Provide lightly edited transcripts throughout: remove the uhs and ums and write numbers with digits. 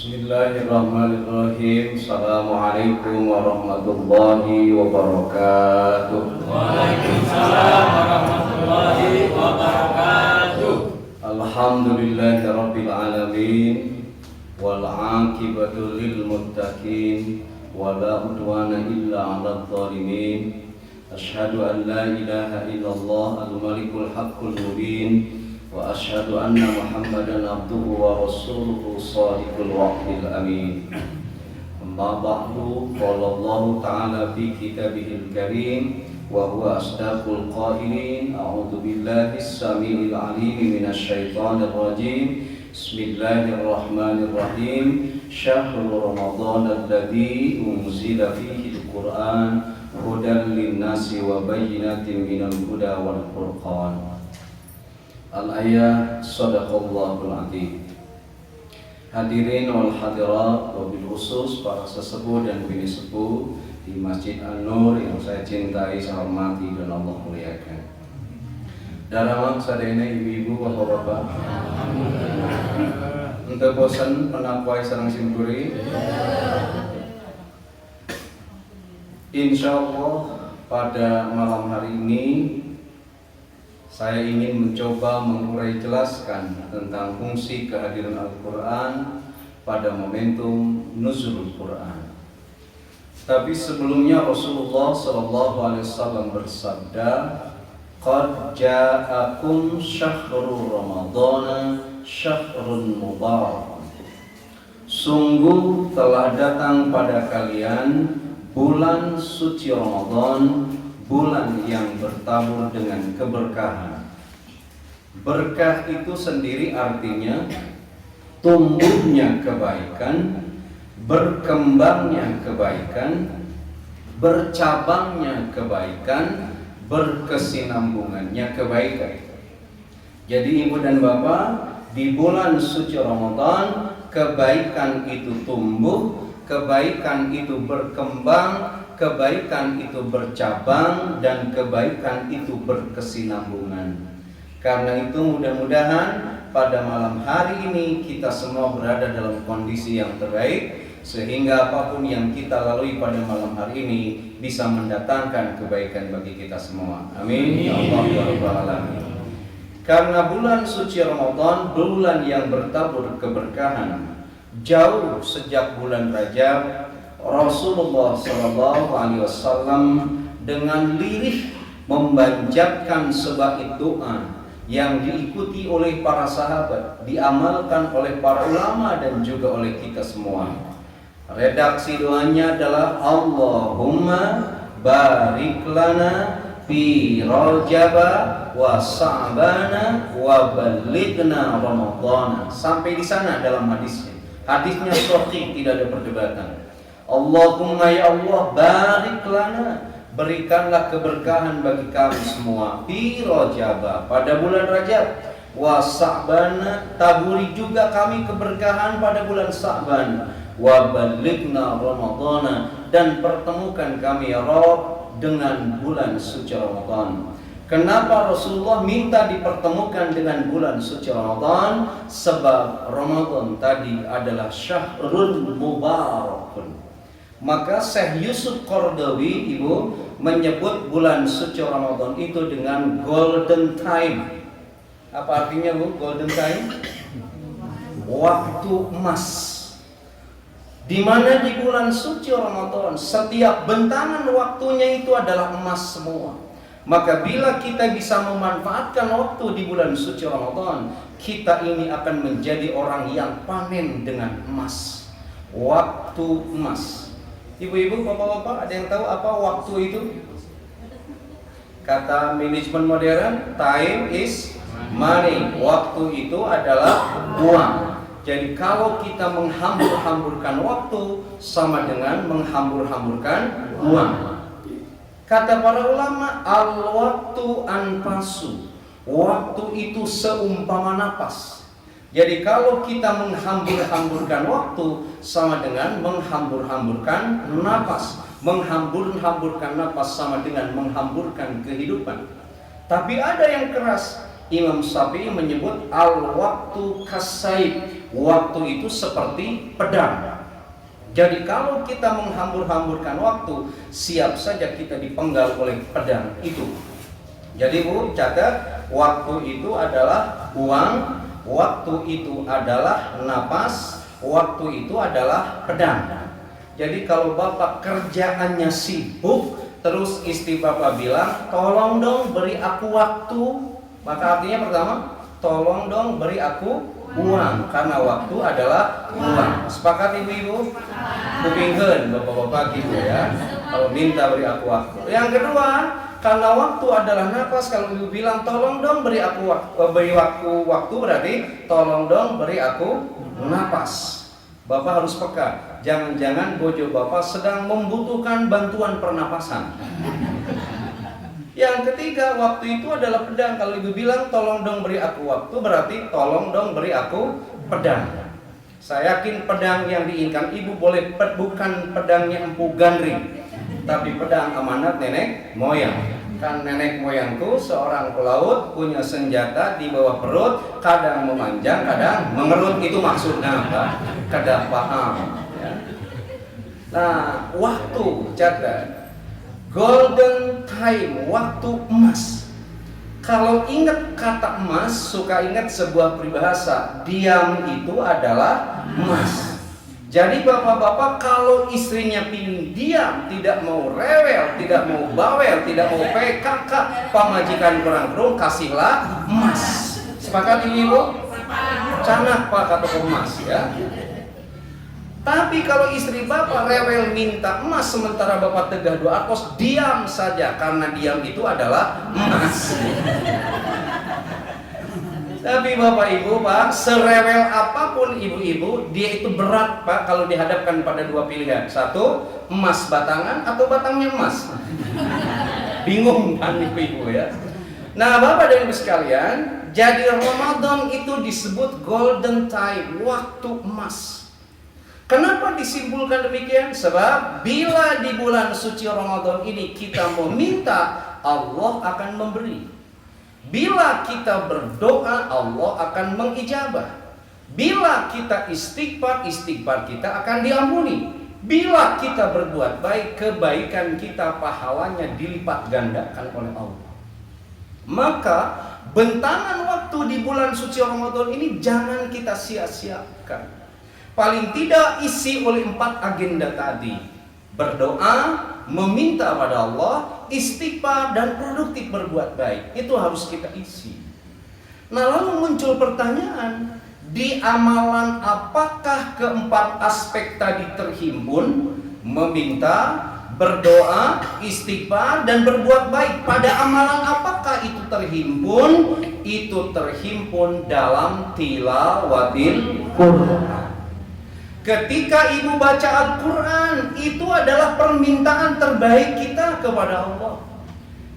Bismillahirrahmanirrahim. Assalamualaikum warahmatullahi wabarakatuh. Waalaikumsalam warahmatullahi wabarakatuh. Alhamdulillahi rabbil alamin. Wal aqibatu lil muttaqin. Wala udwana illa 'alal zalimin. Asyhadu an la ilaha illallah al-malikul haqqul mubin. Wa asyhadu anna Muhammadan abduhu wa rasuluhu shadiqul wa'dil amin. Amma ba'du, qala Allah ta'ala fi kitabihil karim wa huwa asdaqul qailin. A'udzu billahi as-sami'il 'alim minasy syaithanir rajim. Bismillahirrahmanirrahim. Syahrul Ramadan alladzi unzila fihi al-Qur'an hudan lin-nasi wa bayyinatin minal huda wal furqan. Al-ayah Sadaqallahul Adzim. Hadirin wal hadirat, wabil khusus para sesepuh dan bini sepuh di Masjid An-Nur yang saya cintai, saya hormati dan Allah muliakan. Dalam sadayana ibu-ibu, bapak-bapak, untuk bosan penakwai sareng simkuri. Insyaallah pada malam hari ini saya ingin mencoba mengurai jelaskan tentang fungsi kehadiran Al-Quran pada momentum nuzul Quran. Tapi sebelumnya Rasulullah SAW bersabda, "Qad ja'akum syahrul Ramadana syahrun mubarak." Sungguh telah datang pada kalian bulan suci Ramadan, bulan yang bertabur dengan keberkahan. Berkah itu sendiri artinya tumbuhnya kebaikan, berkembangnya kebaikan, bercabangnya kebaikan, berkesinambungannya kebaikan. Jadi ibu dan bapak, di bulan suci Ramadan kebaikan itu tumbuh, kebaikan itu berkembang, kebaikan itu bercabang, dan kebaikan itu berkesinambungan. Karena itu mudah-mudahan pada malam hari ini kita semua berada dalam kondisi yang terbaik, sehingga apapun yang kita lalui pada malam hari ini bisa mendatangkan kebaikan bagi kita semua. Amin ya Allah ya Rabbal alamin. Karena bulan suci Ramadan bulan yang bertabur keberkahan. Jauh sejak bulan Rajab, Rasulullah SAW dengan lirih memanjatkan sebaik doa yang diikuti oleh para sahabat, diamalkan oleh para ulama dan juga oleh kita semua. Redaksi doanya adalah Allahumma barik lana fi Rajaba wa Sa'bana wa ballighna Ramadana. Sampai di sana dalam hadisnya. Hadisnya sahih, tidak ada perdebatan. Allahumma ya Allah barik lana, berikanlah keberkahan bagi kami semua fi Rajab, pada bulan Rajab, wa Sa'ban, taburi juga kami keberkahan pada bulan Sa'ban, wa balighna Ramadana, dan pertemukan kami ya Rabb dengan bulan suci Ramadan. Kenapa Rasulullah minta dipertemukan dengan bulan suci Ramadan? Sebab Ramadan tadi adalah syahrul mubarakun. Maka Syekh Yusuf Qaradawi ibu menyebut bulan suci Ramadan itu dengan golden time. Apa artinya bu golden time? Waktu emas. Di mana di bulan suci Ramadan setiap bentangan waktunya itu adalah emas semua. Maka bila kita bisa memanfaatkan waktu di bulan suci Ramadan, kita ini akan menjadi orang yang panen dengan emas. Waktu emas. Ibu-ibu, bapak-bapak, ada yang tahu apa waktu itu? Kata manajemen modern, time is money. Waktu itu adalah uang. Jadi kalau kita menghambur-hamburkan waktu sama dengan menghambur-hamburkan uang. Kata para ulama, al-waktu anfasu. Waktu itu seumpama napas. Jadi kalau kita menghambur-hamburkan waktu sama dengan menghambur-hamburkan napas. Menghambur-hamburkan napas sama dengan menghamburkan kehidupan. Tapi ada yang keras. Imam Syafi'i menyebut al-waktu kasaib. waktu itu seperti pedang. Jadi kalau kita menghambur-hamburkan waktu, siap saja kita dipenggal oleh pedang itu. Jadi Bu, catat, waktu itu adalah uang, waktu itu adalah napas, waktu itu adalah pedang. Jadi kalau Bapak kerjaannya sibuk, terus istri Bapak bilang, tolong dong beri aku waktu, maka artinya pertama, tolong dong beri aku uang, karena waktu adalah uang. Sepakat ibu-ibu? Kupingkeun bapak-bapak gitu ya. Kalau minta beri aku waktu. Yang kedua, karena waktu adalah nafas, kalau ibu bilang tolong dong beri aku waktu berarti tolong dong beri aku nafas. Bapak harus peka. Jangan-jangan bojo Bapak sedang membutuhkan bantuan pernapasan. Yang ketiga, waktu itu adalah pedang. Kalau ibu bilang tolong dong beri aku waktu, berarti tolong dong beri aku pedang. Saya yakin pedang yang diinginkan ibu bukan pedangnya Empu Gandring, tapi pedang amanat nenek moyang. Kan nenek moyangku seorang pelaut, punya senjata di bawah perut, kadang memanjang, kadang mengerut. Itu maksudnya apa? Kadang paham ya. Nah, waktu, catat, golden time, waktu emas. Kalau ingat kata emas, suka ingat sebuah peribahasa, diam itu adalah emas. Jadi bapak-bapak kalau istrinya pingin diam, tidak mau rewel, tidak mau bawel, tidak mau PKK, pamajikan kurang kerung, kasihlah emas. Sepakat ini ibu? Canak pak kata emas ya. Tapi kalau istri bapak rewel minta emas, sementara bapak tegah doa kos, diam saja, karena diam itu adalah emas. Tapi bapak ibu pak, serewel apapun ibu-ibu, dia itu berat pak kalau dihadapkan pada dua pilihan. Satu, emas batangan atau batangnya emas. Bingung kan ibu-ibu ya. Nah bapak dan ibu sekalian, jadi Ramadan itu disebut golden time, waktu emas. Kenapa disimpulkan demikian? Sebab bila di bulan suci Ramadan ini kita meminta, Allah akan memberi. Bila kita berdoa, Allah akan mengijabah. Bila kita istighfar, istighfar kita akan diampuni. Bila kita berbuat baik, kebaikan kita pahalanya dilipat gandakan oleh Allah. Maka bentangan waktu di bulan suci Ramadan ini jangan kita sia-siakan. Paling tidak isi oleh 4 agenda tadi. Berdoa, meminta pada Allah, istighfar, dan produktif berbuat baik. Itu harus kita isi. Nah lalu muncul pertanyaan, di amalan apakah keempat aspek tadi terhimpun? Meminta, berdoa, istighfar, dan berbuat baik. Pada amalan apakah itu terhimpun? Itu terhimpun dalam tilawatil Quran. Ketika ibu baca Al-Quran, itu adalah permintaan terbaik kita kepada Allah.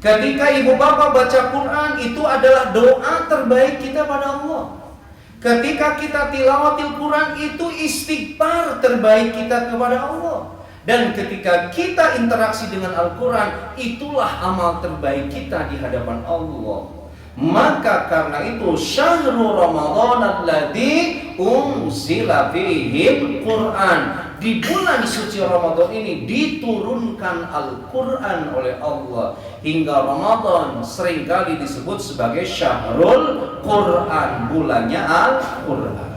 Ketika ibu bapak baca Quran, itu adalah doa terbaik kita pada Allah. Ketika kita tilawatil Quran, itu istighfar terbaik kita kepada Allah. Dan ketika kita interaksi dengan Al-Quran, itulah amal terbaik kita di hadapan Allah. Maka karena itu syahrul Ramadan alladzi unzila fihi Quran, di bulan suci Ramadan ini diturunkan Al-Quran oleh Allah. Hingga Ramadan seringkali disebut sebagai syahrul Quran, bulannya Al-Quran.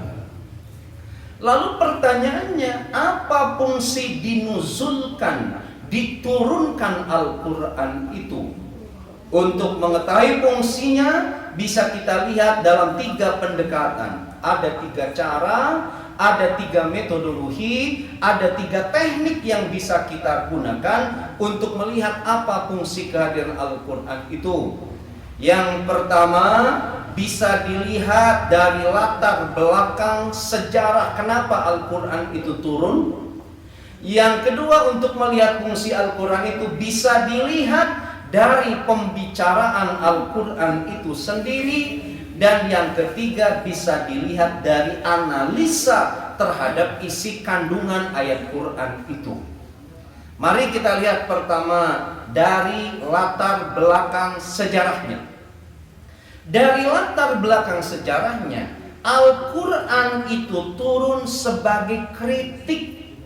Lalu pertanyaannya, apa fungsi dinuzulkan, diturunkan Al-Quran itu? Untuk mengetahui fungsinya bisa kita lihat dalam 3 pendekatan. Ada 3 cara, ada 3 metodologi, ada 3 teknik yang bisa kita gunakan untuk melihat apa fungsi kehadiran Al-Quran itu. Yang pertama, bisa dilihat dari latar belakang sejarah kenapa Al-Quran itu turun. Yang kedua, untuk melihat fungsi Al-Quran itu bisa dilihat dari pembicaraan Al-Quran itu sendiri. Dan yang ketiga, bisa dilihat dari analisa terhadap isi kandungan ayat Quran itu. Mari kita lihat pertama dari latar belakang sejarahnya. Dari latar belakang sejarahnya, Al-Quran itu turun sebagai kritik.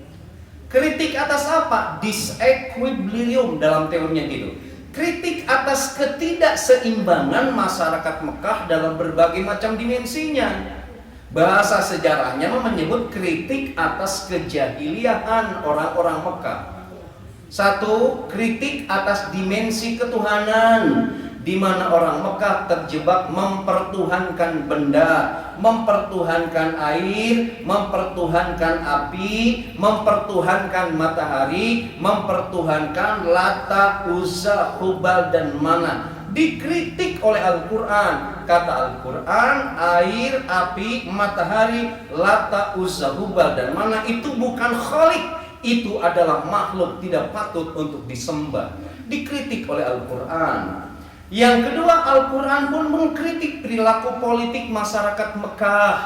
Kritik atas apa? Disequilibrium dalam teorinya gitu. Kritik atas ketidakseimbangan masyarakat Mekah dalam berbagai macam dimensinya. Bahasa sejarahnya menyebut kritik atas kejahiliahan orang-orang Mekah. Satu, kritik atas dimensi ketuhanan, di mana orang Mekah terjebak mempertuhankan benda, mempertuhankan air, mempertuhankan api, mempertuhankan matahari, mempertuhankan Lata, Uzza, Hubal, dan Manat. Dikritik oleh Al-Quran. Kata Al-Quran, air, api, matahari, Lata, Uzza, Hubal, dan Manat itu bukan khalik. Itu adalah makhluk tidak patut untuk disembah. Dikritik oleh Al-Quran. Yang kedua, Al-Quran pun mengkritik perilaku politik masyarakat Mekah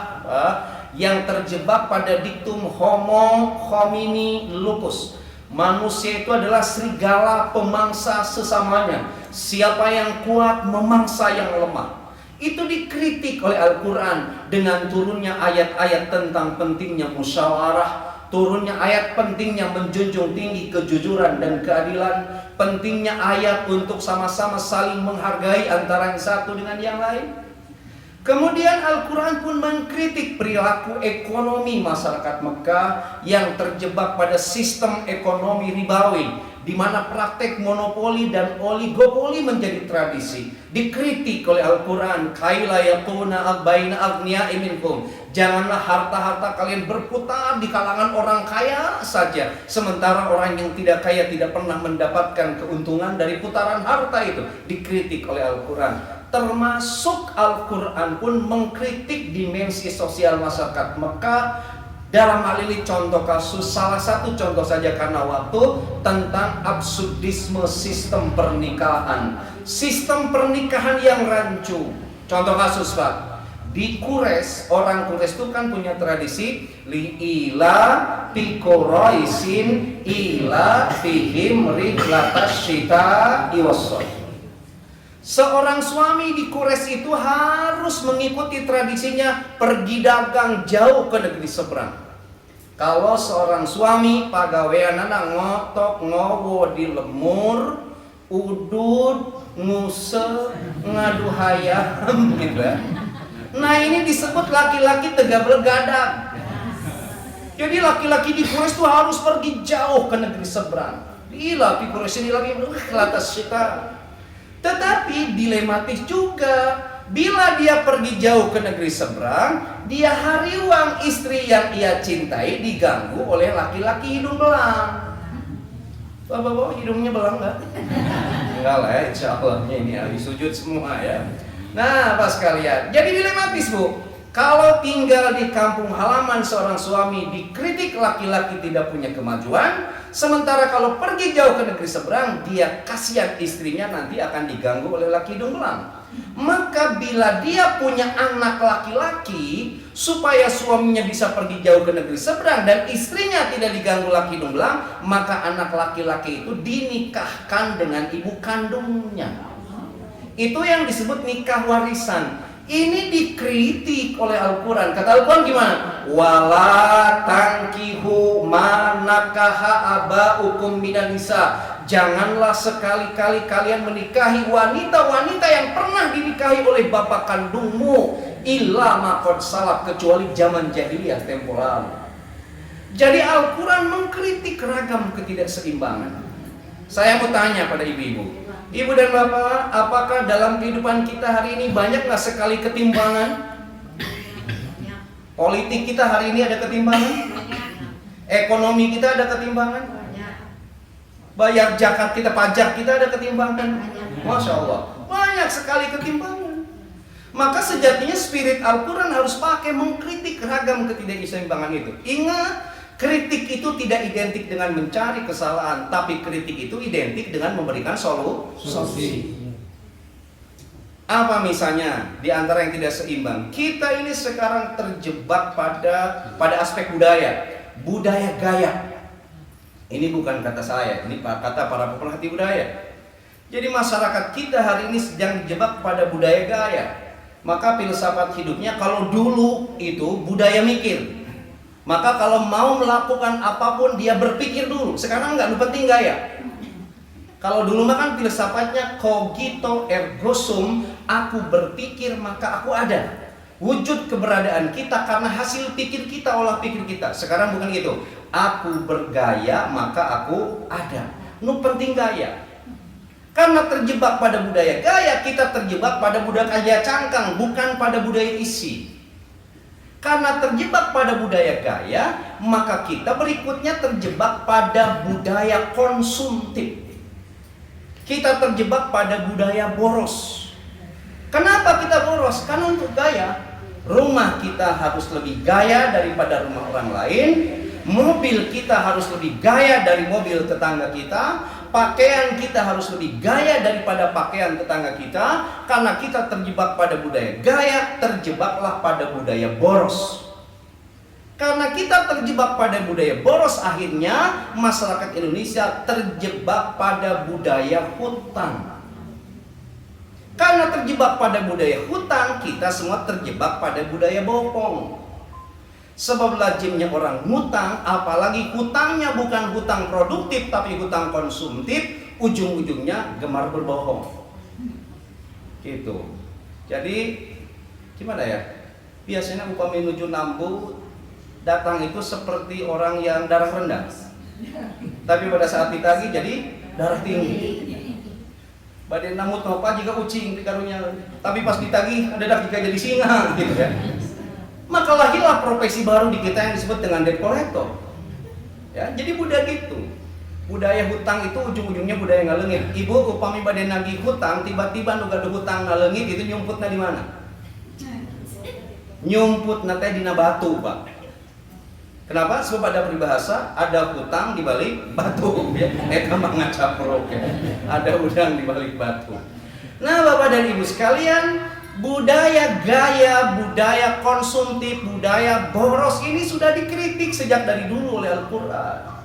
yang terjebak pada diktum homo homini lupus. Manusia itu adalah serigala pemangsa sesamanya. Siapa yang kuat memangsa yang lemah. Itu dikritik oleh Al-Quran dengan turunnya ayat-ayat tentang pentingnya musyawarah, turunnya ayat pentingnya menjunjung tinggi kejujuran dan keadilan, pentingnya ayat untuk sama-sama saling menghargai antara yang satu dengan yang lain. Kemudian Al-Quran pun mengkritik perilaku ekonomi masyarakat Mekah yang terjebak pada sistem ekonomi ribawi, di mana praktek monopoli dan oligopoli menjadi tradisi. Dikritik oleh Al-Quran, kaila yakuna baina aghniyai minkum. Janganlah harta-harta kalian berputar di kalangan orang kaya saja, sementara orang yang tidak kaya tidak pernah mendapatkan keuntungan dari putaran harta itu. Dikritik oleh Al-Quran. Termasuk Al-Quran pun mengkritik dimensi sosial masyarakat Mekah. Dalam hal ini contoh kasus, salah satu contoh saja karena waktu, tentang absurdisme sistem pernikahan. Sistem pernikahan yang rancu. Contoh kasus, Pak. Di Quraisy, orang Quraisy itu kan punya tradisi li'ila piquraisin ila fihim rihlatas syita iwassayf. Seorang suami di Quraisy itu harus mengikuti tradisinya pergi dagang jauh ke negeri seberang. Kalau seorang suami pagawean anak ngotok ngowo di lemur, udud, nguse, ngadu hayam gitu ya. Nah ini disebut laki-laki tegak bergadang. Jadi laki-laki di Quraisy itu harus pergi jauh ke negeri seberang. Gila, di Quraisy ini lagi ke atas kita. Tetapi dilematis juga, bila dia pergi jauh ke negeri seberang, dia hariwang istri yang ia cintai diganggu oleh laki-laki hidung belang. Bapak-bapak hidungnya belang nggak? Enggak lah ya, insya Allahnya ini ahli sujud semua ya. Nah, Pak sekalian, jadi dilematis Bu. Kalau tinggal di kampung halaman seorang suami dikritik laki-laki tidak punya kemajuan, sementara kalau pergi jauh ke negeri seberang, dia kasihan istrinya nanti akan diganggu oleh laki hidung belang. Maka bila dia punya anak laki-laki, supaya suaminya bisa pergi jauh ke negeri seberang dan istrinya tidak diganggu laki hidung belang, maka anak laki-laki itu dinikahkan dengan ibu kandungnya. Itu yang disebut nikah warisan. Ini dikritik oleh Al-Quran. Kata Al-Quran gimana? Wala tankihu manakaha abaukum minan nisa. Janganlah sekali-kali kalian menikahi wanita-wanita yang pernah dinikahi oleh bapak kandungmu, illa ma qad salaf, kecuali zaman jahiliyah tempo lalu. Jadi Al-Quran mengkritik ragam ketidakseimbangan. Saya mau tanya pada ibu-ibu, Ibu dan Bapak, apakah dalam kehidupan kita hari ini banyak nggak sekali ketimbangan? Politik kita hari ini ada ketimbangan? Ekonomi kita ada ketimbangan? Bayar zakat kita, pajak kita ada ketimbangan? Masya Allah, banyak sekali ketimbangan. Maka sejatinya spirit Al-Quran harus pakai mengkritik ragam ketidakseimbangan itu. Ingat, kritik itu tidak identik dengan mencari kesalahan, tapi kritik itu identik dengan memberikan solusi. Apa misalnya di antara yang tidak seimbang? Kita ini sekarang terjebak pada aspek budaya gaya. Ini bukan kata saya, ini kata para pemerhati budaya. Jadi masyarakat kita hari ini sedang dijebak pada budaya gaya. Maka filsafat hidupnya, kalau dulu itu budaya mikir, maka kalau mau melakukan apapun dia berpikir dulu. Sekarang nggak, penting gaya. Kalau dulu mah kan filsafatnya cogito ergo sum, aku berpikir maka aku ada. Wujud keberadaan kita karena hasil pikir kita, olah pikir kita. Sekarang bukan gitu. Aku bergaya maka aku ada. Penting gaya. Karena terjebak pada budaya gaya, kita terjebak pada budaya cangkang, bukan pada budaya isi. Karena terjebak pada budaya gaya, maka kita berikutnya terjebak pada budaya konsumtif. Kita terjebak pada budaya boros. Kenapa kita boros? Karena untuk gaya, rumah kita harus lebih gaya daripada rumah orang lain, mobil kita harus lebih gaya dari mobil tetangga kita, pakaian kita harus lebih gaya daripada pakaian tetangga kita. Karena kita terjebak pada budaya gaya, terjebaklah pada budaya boros. Karena kita terjebak pada budaya boros, akhirnya masyarakat Indonesia terjebak pada budaya hutang. Karena terjebak pada budaya hutang, kita semua terjebak pada budaya bohong. Sebab lazimnya orang hutang, apalagi hutangnya bukan hutang produktif tapi hutang konsumtif, ujung-ujungnya gemar berbohong. Gitu. Jadi gimana ya? Biasanya upami menuju Nambu, datang itu seperti orang yang darah rendah. Tapi pada saat ditagih jadi darah tinggi. Badan namut apa jika ucing di karunya. Tapi pas ditagih ada dak jika jadi singa gitu ya. Maka lahirlah profesi baru di kita yang disebut dengan debt collector. Ya, jadi budaya gitu. Budaya hutang itu ujung-ujungnya budaya ngalengit. Ibu upami badan nagih hutang, tiba-tiba nu gaduh hutang ngalengit, itu nyumputna di mana? Nyumputna teh dina batu, Pak. Kenapa? Sebab ada peribahasa, ada hutang di balik batu, ya. Eta mah ngacaprok ya. Ada udang di balik batu. Nah, Bapak dan Ibu sekalian, budaya gaya, budaya konsumtif, budaya boros ini sudah dikritik sejak dari dulu oleh Al-Qur'an.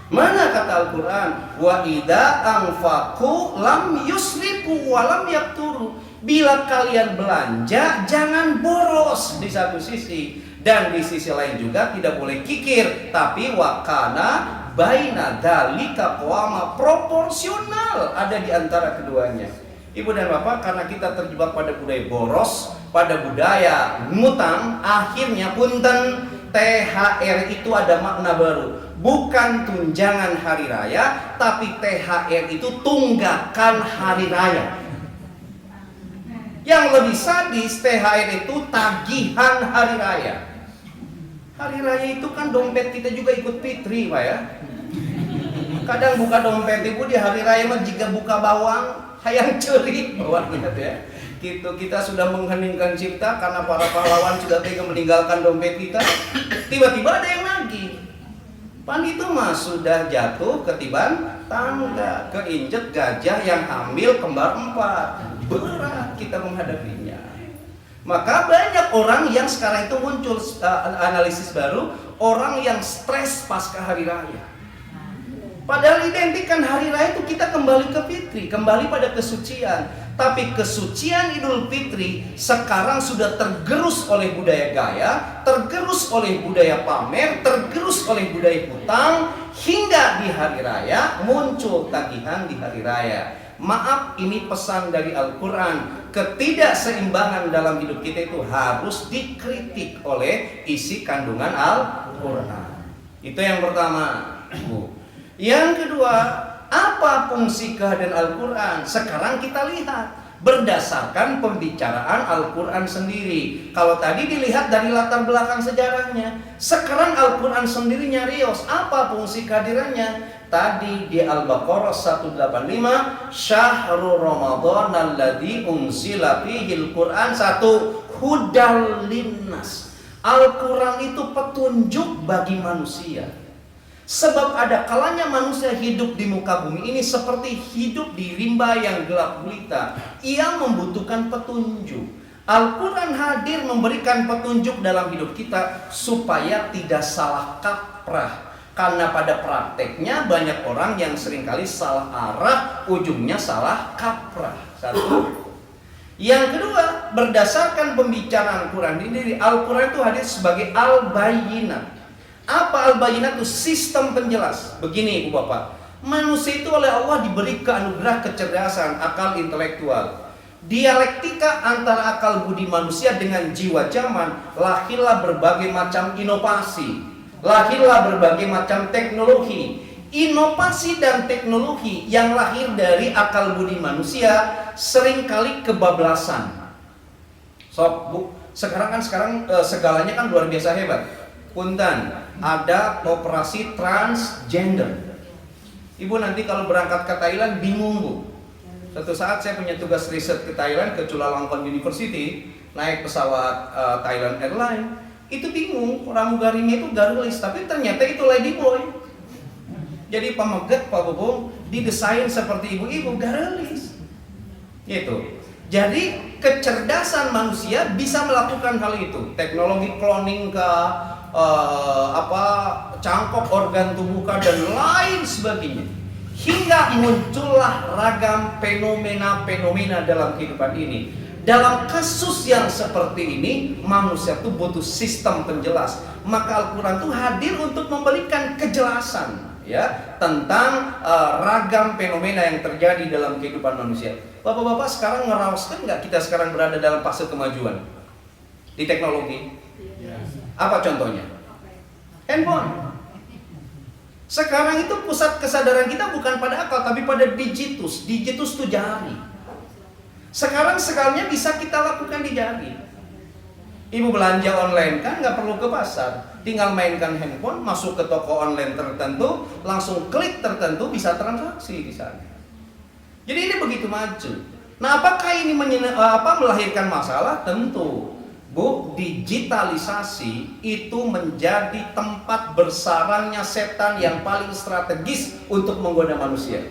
Mana kata Al-Qur'an? Wa idza anfaqu lam yusrifu wa lam yaqturu. Bila kalian belanja, jangan boros di satu sisi. Dan di sisi lain juga tidak boleh kikir, tapi wakana baina dalika qawama, proporsional ada di antara keduanya. Ibu dan Bapak, karena kita terjebak pada budaya boros, pada budaya ngutang, akhirnya punten THR itu ada makna baru. Bukan tunjangan hari raya, tapi THR itu tunggakan hari raya. Yang lebih sadis, THR itu tagihan hari raya. Hari raya itu kan dompet kita juga ikut fitri, Pak ya. Kadang buka dompet ibu di hari raya mah jika buka bawang, hayang ceri bawangnya ya. Gitu, kita sudah mengheningkan cipta karena para pahlawan sudah tega meninggalkan dompet kita. Tiba-tiba ada yang nagih. Pan itu mah sudah jatuh ketiban tangga, keinjek gajah yang hamil kembar 4. Berat kita menghadapinya. Maka banyak orang yang sekarang itu muncul analisis baru, orang yang stres pasca hari raya. Padahal identik kan hari raya itu kita kembali ke fitri, kembali pada kesucian. Tapi kesucian Idul Fitri sekarang sudah tergerus oleh budaya gaya, tergerus oleh budaya pamer, tergerus oleh budaya hutang, hingga di hari raya muncul tagihan di hari raya. Maaf, ini pesan dari Al-Quran. Ketidakseimbangan dalam hidup kita itu harus dikritik oleh isi kandungan Al-Quran. Itu yang pertama, Bu. Yang kedua, apa fungsi kehadiran Al-Quran? Sekarang kita lihat berdasarkan pembicaraan Al-Quran sendiri. Kalau tadi dilihat dari latar belakang sejarahnya, sekarang Al-Quran sendiri nyarios apa fungsi kehadirannya. Tadi di Al-Baqarah 185, Syahrul Ramadan alladzi unzila fihil Qur'an, 1 hudal linnas. Al-Quran itu petunjuk bagi manusia. Sebab ada kalanya manusia hidup di muka bumi ini seperti hidup di rimba yang gelap gulita. Ia membutuhkan petunjuk. Al-Quran hadir memberikan petunjuk dalam hidup kita supaya tidak salah kaprah. Karena pada prakteknya banyak orang yang seringkali salah arah, ujungnya salah kaprah. 1. Yang kedua, berdasarkan pembicaraan Al-Quran ini, Al-Quran itu hadir sebagai al-bayyinat. Apa al-bayyinat itu? Sistem penjelas. Begini Ibu Bapak, manusia itu oleh Allah diberi keanugerah kecerdasan, akal intelektual. Dialektika antara akal budi manusia dengan jiwa zaman, lahirlah berbagai macam inovasi, lahirlah berbagai macam teknologi. Inovasi dan teknologi yang lahir dari akal budi manusia seringkali kebablasan. Sekarang segalanya kan luar biasa hebat. Punten, ada operasi transgender. Ibu nanti kalau berangkat ke Thailand bingung Bu. Suatu saat saya punya tugas riset ke Thailand, ke Chulalongkorn University, naik pesawat Thailand Airlines. Itu bingung, pramugarinya itu garulis, tapi ternyata itu ladyboy. Jadi pemegat Pak Bubung didesain seperti ibu-ibu garulis. Gitu. Jadi kecerdasan manusia bisa melakukan hal itu. Teknologi cloning cangkok organ tubuh dan lain sebagainya. Hingga muncullah ragam fenomena-fenomena dalam kehidupan ini. Dalam kasus yang seperti ini, manusia itu butuh sistem penjelas. Maka Al-Quran itu hadir untuk memberikan kejelasan, ya, tentang ragam fenomena yang terjadi dalam kehidupan manusia. Bapak-bapak sekarang ngerauskan nggak kita sekarang berada dalam fase kemajuan di teknologi? Apa contohnya? Handphone. Sekarang itu pusat kesadaran kita bukan pada akal, tapi pada digitus. Digitus itu jari. Sekarang segalanya bisa kita lakukan di jari. Ibu belanja online kan nggak perlu ke pasar, tinggal mainkan handphone, masuk ke toko online tertentu, langsung klik tertentu, bisa transaksi di sana. Jadi ini begitu maju. Nah, apakah ini melahirkan masalah? Tentu, Bu, digitalisasi itu menjadi tempat bersarangnya setan yang paling strategis untuk menggoda manusia.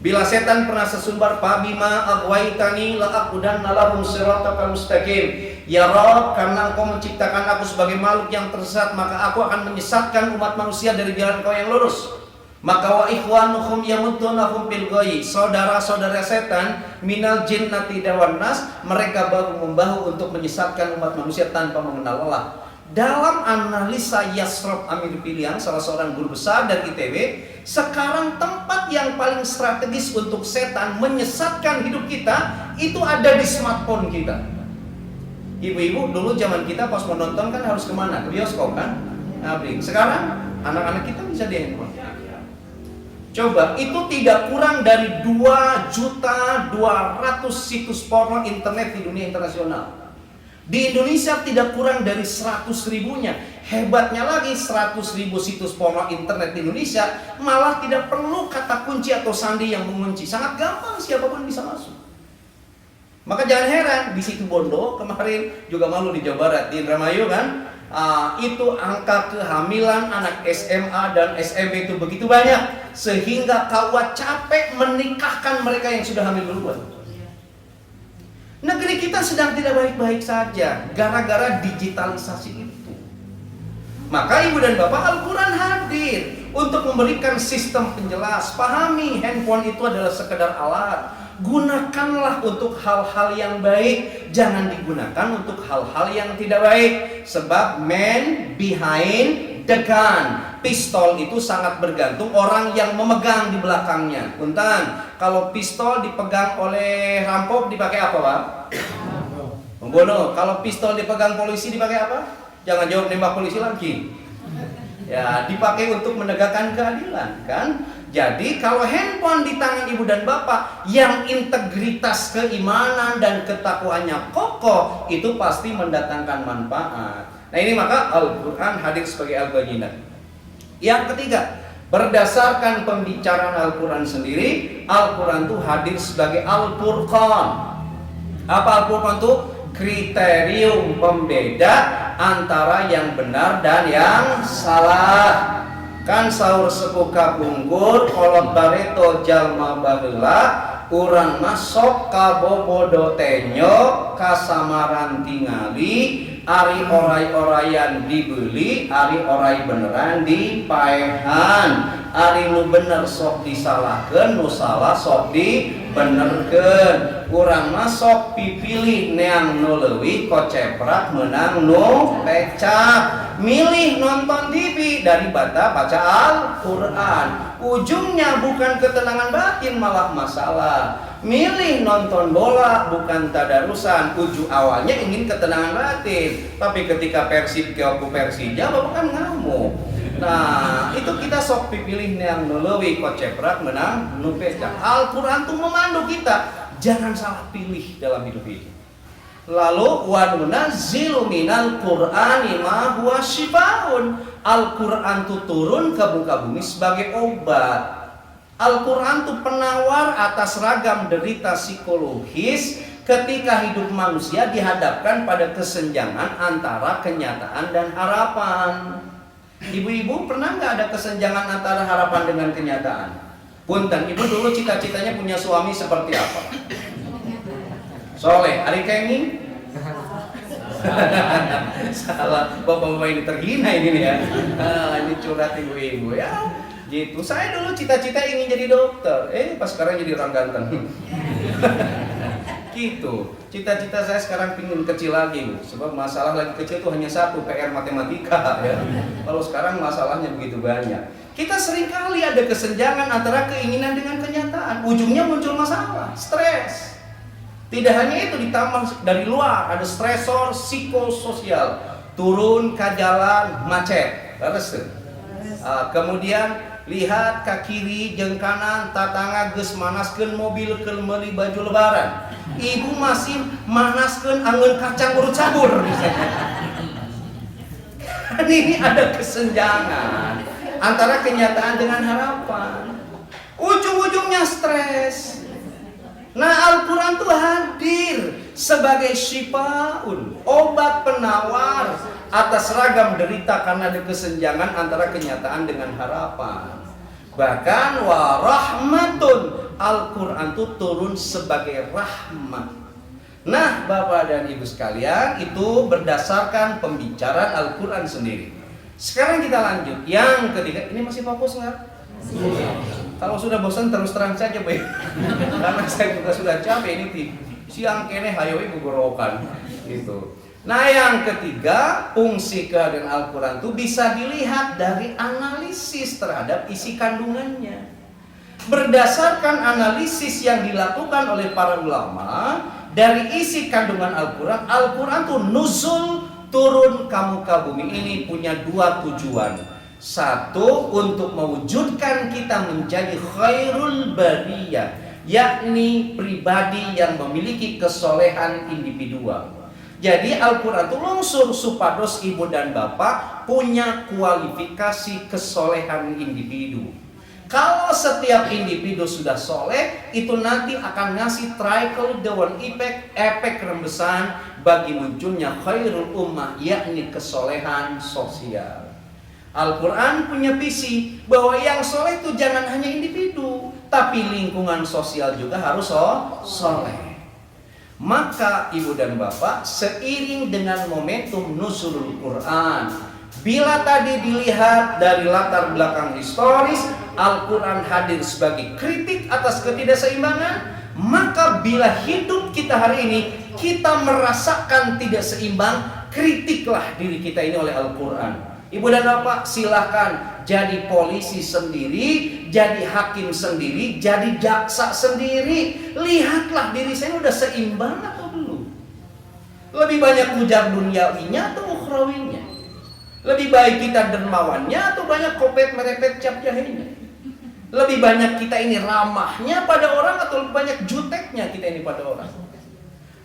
Bila setan pernah sesumbar, Fabima aghwaytani la'aq'udanna lahum siratal mustaqim. Ya Rabb, karena Engkau menciptakan aku sebagai makhluk yang tersesat, maka aku akan menyesatkan umat manusia dari jalan Engkau yang lurus. Maka wa ikhwanuhum yamuddunahum bil ghayy. Saudara-saudara setan minal jinnati wan nas, mereka bahu membahu untuk menyesatkan umat manusia tanpa mengenal lelah. Dalam analisa Yasrob Amir Piliang, salah seorang guru besar dari ITB, sekarang tempat yang paling strategis untuk setan menyesatkan hidup kita itu ada di smartphone kita. Ibu-ibu dulu zaman kita pas menonton kan harus kemana? Ke bioskop kan? Sekarang anak-anak kita bisa di handphone. Coba, itu tidak kurang dari 2.200.000 situs porno internet di dunia internasional. Di Indonesia tidak kurang dari 100.000-nya. Hebatnya lagi, 100.000 situs porno internet di Indonesia malah tidak perlu kata kunci atau sandi yang mengunci. Sangat gampang, siapapun bisa masuk. Maka jangan heran, di situ Bondo kemarin juga malu di Jawa Barat, di Indramayu kan, itu angka kehamilan anak SMA dan SMP itu begitu banyak, sehingga KUA capek menikahkan mereka yang sudah hamil duluan. Negeri kita sedang tidak baik-baik saja gara-gara digitalisasi itu. Maka ibu dan bapak, Al-Quran hadir untuk memberikan sistem penjelas. Pahami, handphone itu adalah sekedar alat. Gunakanlah untuk hal-hal yang baik, jangan digunakan untuk hal-hal yang tidak baik. Sebab man behind the gun, pistol itu sangat bergantung orang yang memegang di belakangnya. Punten, kalau pistol dipegang oleh rampok dipakai apa, Pak? Membunuh. Kalau pistol dipegang polisi dipakai apa? Jangan jawab nembak polisi lagi. Ya, dipakai untuk menegakkan keadilan, kan? Jadi kalau handphone di tangan ibu dan bapak yang integritas keimanan dan ketakwaannya kokoh, itu pasti mendatangkan manfaat. Nah ini maka Al-Quran hadir sebagai al-bayyinat. Yang ketiga, berdasarkan pembicaraan Al-Quran sendiri, Al-Quran itu hadir sebagai Al-Furqan. Apa Al-Furqan itu? Kriterium pembeda antara yang benar dan yang salah. Kan sahur sepuh kapungkur, kolot bareto jalma baheula, urang masok kabobodo tenyo kasamaran tingali, Ari orai-oraian dibeli, ari orai beneran dipaehan. Ari nu bener sok disalahkeun, nu salah sok dibenerkeun. Urang mah sok pipilih neang nu leuwih koceprak menang nu pecak. Milih nonton TV daripada baca Al-Qur'an. Ujungnya bukan ketenangan batin malah masalah. Milih nonton bola bukan tadarusan, awalnya ingin ketenangan batin, tapi ketika Persib ke Persija bapak kan ngamuk. Nah itu kita sok pipilih yang nuleuwih koceprak menang nu pecak. Al-Quran tuh memandu kita jangan salah pilih dalam hidup ini. Lalu wa nunazzilu minal Qur'ani ma huwa syifaun. Al-Quran tuh turun ke muka bumi sebagai obat. Al-Quran itu penawar atas ragam derita psikologis ketika hidup manusia dihadapkan pada kesenjangan antara kenyataan dan harapan. Ibu-ibu pernah nggak ada kesenjangan antara harapan dengan kenyataan? Punten, ibu dulu cita-citanya punya suami seperti apa? Soleh, Ari Kenging? Salah, bapak-bapak ini terhina ini ya. Ini curhat ibu-ibu ya. Gitu. Saya dulu cita-cita ingin jadi dokter. Pas sekarang jadi orang ganteng. Gitu. Cita-cita saya sekarang pingin kecil lagi, Bu. Sebab masalah lagi kecil itu hanya satu, PR matematika ya. Kalau sekarang masalahnya begitu banyak. Kita seringkali ada kesenjangan antara keinginan dengan kenyataan. Ujungnya muncul masalah, stres. Tidak hanya itu, ditambah dari luar ada stresor psikososial. Turun ke jalan macet. Kemudian lihat ke kiri jeung kanan tatangga geus manaskeun mobil keur meuli baju lebaran. Ibu masih manaskeun angeun kacang urut sabur. Ini ada kesenjangan antara kenyataan dengan harapan. Ujung-ujungnya stres. Nah, Al-Quran itu hadir sebagai syifaun, obat penawar atas ragam derita karena ada kesenjangan antara kenyataan dengan harapan. Bahkan wa rahmatun, Al-Quran itu turun sebagai rahmat. Nah, Bapak dan Ibu sekalian, itu berdasarkan pembicaraan Al-Quran sendiri. Sekarang kita lanjut. Yang ketiga, ini masih fokus nggak? Kalau sudah bosan terus terang saja, Bapak. Karena saya juga sudah capek ini siang kene hayowi gugorokan gitu. Nah, yang ketiga, fungsi kehadiran Al-Quran itu bisa dilihat dari analisis terhadap isi kandungannya. Berdasarkan analisis yang dilakukan oleh para ulama dari isi kandungan Al-Quran, Al-Quran itu nuzul turun ke muka bumi ini punya dua tujuan. Satu, untuk mewujudkan kita menjadi khairul bariyah, yakni pribadi yang memiliki kesolehan individual. Jadi Al-Quran itu lungsur supados ibu dan bapak punya kualifikasi kesolehan individu. Kalau setiap individu sudah soleh, itu nanti akan ngasih trickle down effect, efek rembesan bagi munculnya khairul ummah, yakni kesolehan sosial. Al-Quran punya visi bahwa yang soleh itu jangan hanya individu, tapi lingkungan sosial juga harus soleh. Maka ibu dan bapak, seiring dengan momentum nuzulul Quran, bila tadi dilihat dari latar belakang historis, Al-Quran hadir sebagai kritik atas ketidakseimbangan, maka bila hidup kita hari ini kita merasakan tidak seimbang, kritiklah diri kita ini oleh Al-Quran. Ibu dan bapak, silahkan jadi polisi sendiri, jadi hakim sendiri, jadi jaksa sendiri. Lihatlah diri saya udah seimbang atau belum. Lebih banyak ujar duniawinya atau ukhrawinya. Lebih baik kita dermawannya atau banyak kopet merepet cap jahenya. Lebih banyak kita ini ramahnya pada orang atau lebih banyak juteknya kita ini pada orang.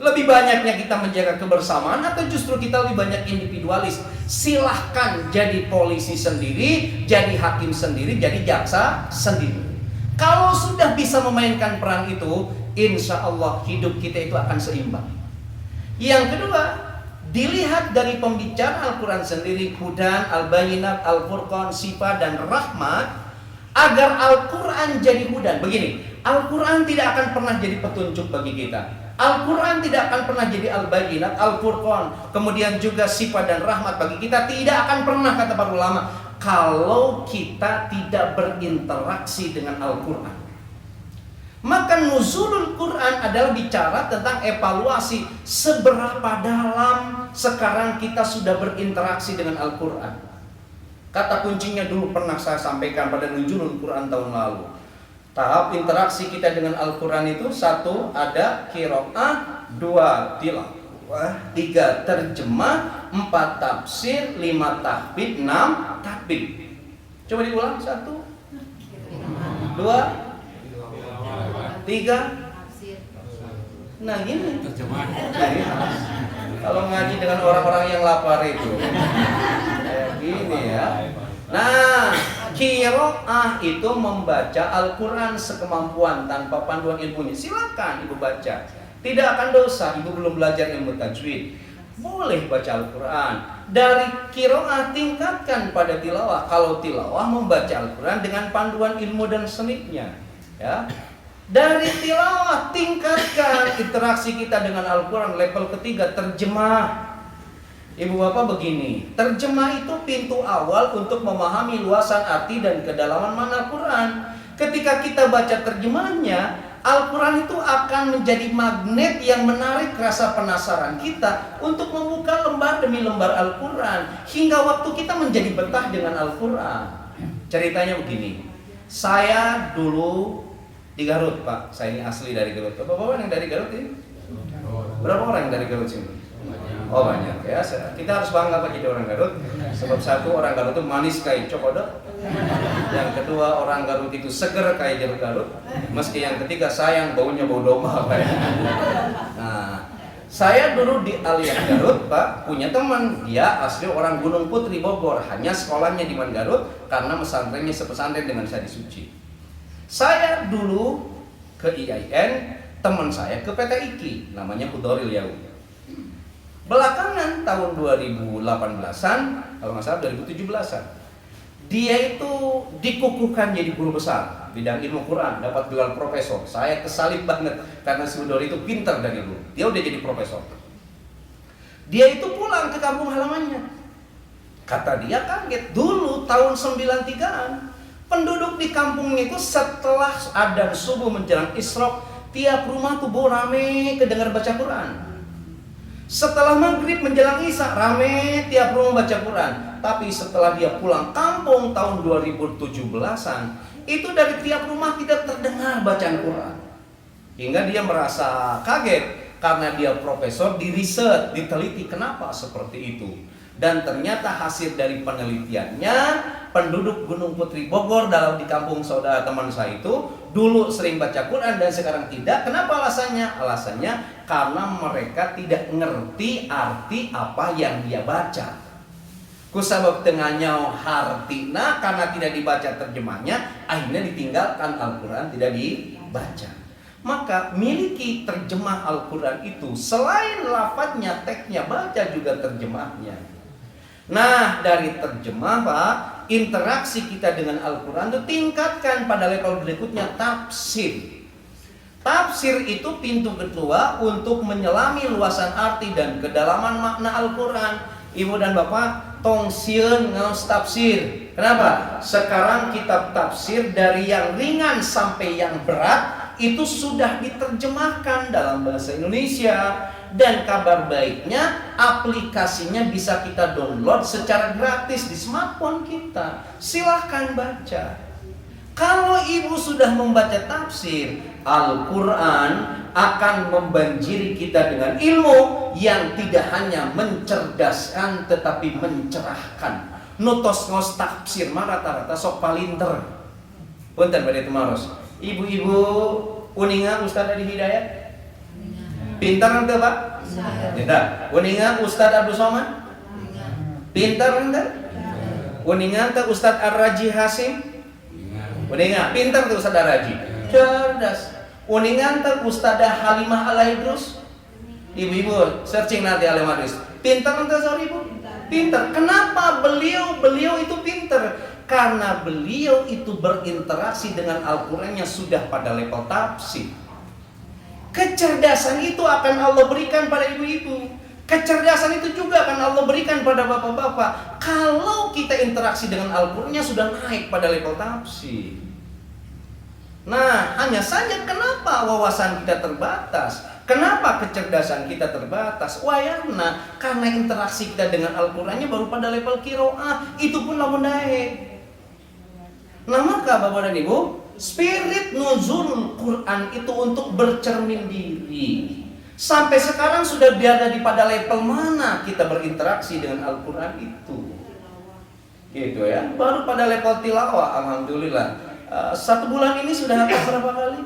Lebih banyaknya kita menjaga kebersamaan atau justru kita lebih banyak individualis. Silahkan jadi polisi sendiri, jadi hakim sendiri, jadi jaksa sendiri. Kalau sudah bisa memainkan peran itu, insya Allah hidup kita itu akan seimbang. Yang kedua, dilihat dari pembicaraan Al-Quran sendiri, Hudan, Al-Bayinat, Al-Furqan, Sifat, dan Rahmat, agar Al-Quran jadi hudan. Begini, Al-Quran tidak akan pernah jadi petunjuk bagi kita. Al-Quran tidak akan pernah jadi Al-Bayyinat, Al-Furqan, kemudian juga sifat dan rahmat bagi kita, tidak akan pernah, kata para ulama, kalau kita tidak berinteraksi dengan Al-Quran. Maka nuzulul Quran adalah bicara tentang evaluasi seberapa dalam sekarang kita sudah berinteraksi dengan Al-Quran. Kata kuncinya dulu pernah saya sampaikan pada nuzulul Quran tahun lalu. Tahap interaksi kita dengan Al-Quran itu: 1 ada qiraah, 2 tilawah, 3 terjemah, 4 tafsir, 5 tahfidz, 6 tatbik. Coba diulang: 1, 2, 3. Nah gini. Kalau ngaji dengan orang-orang yang lapar itu kayak gini ya. Nah, qiraah itu membaca Al-Quran sekemampuan tanpa panduan ilmunya. Silakan ibu baca, tidak akan dosa. Ibu belum belajar ilmu tajwid, boleh baca Al-Quran. Dari qiraah tingkatkan pada tilawah. Kalau tilawah, membaca Al-Quran dengan panduan ilmu dan senitnya, ya. Dari tilawah tingkatkan interaksi kita dengan Al-Quran. Level ketiga terjemah. Ibu bapak begini, terjemah itu pintu awal untuk memahami luasan arti dan kedalaman makna Al-Quran. Ketika kita baca terjemahnya, Al-Quran itu akan menjadi magnet yang menarik rasa penasaran kita untuk membuka lembar demi lembar Al-Quran, hingga waktu kita menjadi betah dengan Al-Quran. Ceritanya begini, saya dulu di Garut, Pak. Saya ini asli dari Garut. Bapak-bapak yang dari Garut ini? Berapa orang yang dari Garut sini? Oh banyak ya. Kita harus bangga Pak jadi orang Garut. Sebab 1, orang Garut itu manis kayak cokodok. Yang kedua, orang Garut itu seger kayak jeruk Garut. Meski yang ketiga, sayang baunya bau domba Pak. Nah, saya dulu di Alian Garut, Pak, punya teman. Dia asli orang Gunung Putri Bogor. Hanya sekolahnya di Man Garut karena pesantrennya sepesantren dengan Sadi Suci. Saya dulu ke IAIN, teman saya ke PT IKI, namanya Hudoril Yaud. Belakangan tahun 2018-an, kalau nggak salah 2017-an, dia itu dikukuhkan jadi guru besar bidang ilmu Quran, dapat gelar profesor. Saya kesalip banget karena si Hudoril itu pintar dari dulu. Dia udah jadi profesor. Dia itu pulang ke kampung halamannya. Kata dia kaget, dulu tahun 93-an penduduk di kampungnya itu setelah adzan subuh menjelang isyraq, tiap rumah tuh rame kedengar baca Quran. Setelah maghrib menjelang isya, rame tiap rumah baca Quran. Tapi setelah dia pulang kampung tahun 2017-an, itu dari tiap rumah tidak terdengar bacaan Quran. Hingga dia merasa kaget karena dia profesor, di riset, diteliti kenapa seperti itu. Dan ternyata hasil dari penelitiannya, penduduk Gunung Putri Bogor dalam di kampung saudara teman saya itu dulu sering baca Quran dan sekarang tidak. Kenapa alasannya? Alasannya karena mereka tidak ngerti arti apa yang dia baca. Kusabab tengahnya hartina, karena tidak dibaca terjemahnya, akhirnya ditinggalkan Al-Quran, tidak dibaca. Maka miliki terjemah Al-Quran itu, selain lafadznya, teksnya, baca juga terjemahnya. Nah, dari terjemah, Pak, interaksi kita dengan Al-Quran itu tingkatkan pada level berikutnya, tafsir. Tafsir itu pintu kedua untuk menyelami luasan arti dan kedalaman makna Al-Quran. Ibu dan Bapak, tong sieun ngaos tafsir. Kenapa? Sekarang kitab tafsir dari yang ringan sampai yang berat itu sudah diterjemahkan dalam bahasa Indonesia. Dan kabar baiknya, aplikasinya bisa kita download secara gratis di smartphone kita. Silahkan baca. Kalau ibu sudah membaca tafsir, Al-Quran akan membanjiri kita dengan ilmu yang tidak hanya mencerdaskan tetapi mencerahkan. Nutos ngos tafsir mah rata-rata sok palinter. Punten pada Tumaros. Ibu-ibu uninga Ustaz Adi Hidayat. Pintar ente Pak? Pintar. Uninga Ustaz Abdul Somad? Pintar ente? Uninga ente Ustaz Ar-Raji Hasim? Uninga. Pintar tuh Ustaz Ar-Raji. Cerdas. Uninga ente Ustaz Halimah Al-Idrus? Ibu-ibu searching nanti Al-Idrus. Pintar ente sorry ibu? Pintar. Kenapa beliau itu pintar? Karena beliau itu berinteraksi dengan Al-Quran yang sudah pada level tafsir. Kecerdasan itu akan Allah berikan pada ibu-ibu. Kecerdasan itu juga akan Allah berikan pada bapak-bapak. Kalau kita interaksi dengan Al-Qur'annya sudah naik pada level tafsir. Nah, hanya saja kenapa wawasan kita terbatas? Kenapa kecerdasan kita terbatas? Wayana, karena interaksi kita dengan Al-Qur'annya baru pada level qiraah. Itu pun lamun naik. Nah, maka Bapak dan Ibu, spirit nuzul Quran itu untuk bercermin diri. Sampai sekarang sudah berada di pada level mana kita berinteraksi dengan Al-Quran itu. Gitu ya. Baru pada level tilawah, alhamdulillah. 1 bulan ini sudah hafal berapa kali?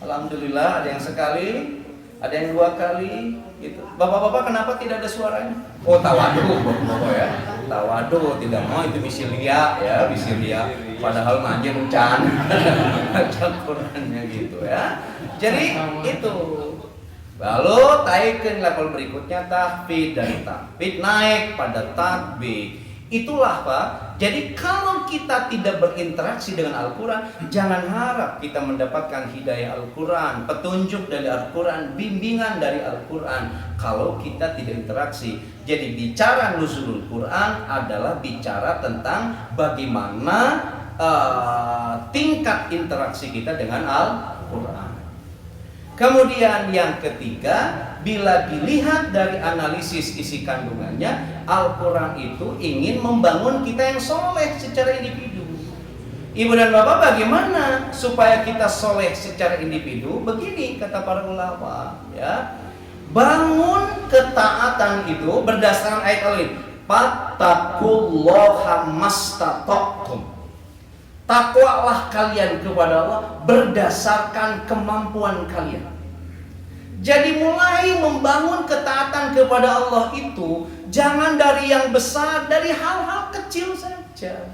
Alhamdulillah, ada yang sekali, ada yang 2 kali. Gitu. Bapak-bapak kenapa tidak ada suaranya? Oh, tawadu, bapak-bapak ya. Tawadu, tidak mau itu bisilia ya, bisilia. Padahal manja encan. Baca Qurannya gitu ya. Jadi itu. Lalu taikkan level berikutnya tahfidz, dan tahfidz naik pada tatbik. Itulah Pak. Jadi kalau kita tidak berinteraksi dengan Al-Quran, jangan harap kita mendapatkan hidayah Al-Quran, petunjuk dari Al-Quran, bimbingan dari Al-Quran, kalau kita tidak interaksi. Jadi bicara nuzulul Quran adalah bicara tentang bagaimana tingkat interaksi kita dengan Al-Quran. Kemudian yang ketiga, bila dilihat dari analisis isi kandungannya, Al-Quran itu ingin membangun kita yang soleh secara individu. Ibu dan bapak, bagaimana supaya kita soleh secara individu? Begini kata para ulama, ya, bangun ketaatan itu berdasarkan ayat al-in, fattaqullaha mastata'tum. Takwalah kalian kepada Allah berdasarkan kemampuan kalian. Jadi mulai membangun ketaatan kepada Allah itu jangan dari yang besar, dari hal-hal kecil saja.